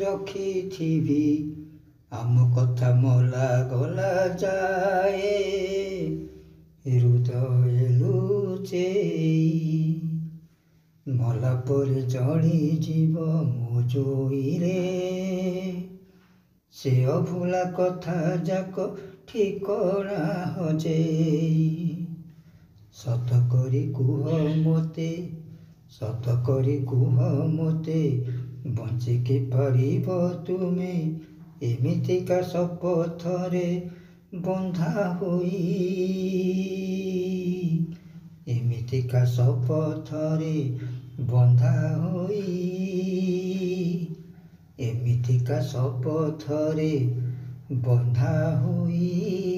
ରଖିଥିବି ଆମ କଥା ମଲା ଗଲା ଯାଏ ହୃଦୟ ଲୁଚେଇ ମଲା ପରେ ଜଳିଯିବ ମୋ ଜୋଇରେ ସେ ଅଭୁଲା କଥା ଯାକ ଠିକଣା ହଜେଇ ସତ କରି କୁହ ମୋତେ ବଞ୍ଚିକି ପାରିବ ତୁମେ ଏମିତିକା ଶପଥରେ ବନ୍ଧା ହୋଇ ଏମିତିକା ଶପଥରେ ବନ୍ଧା ହୋଇ ଏମିତିକା ଶପଥରେ ବନ୍ଧା ହୋଇ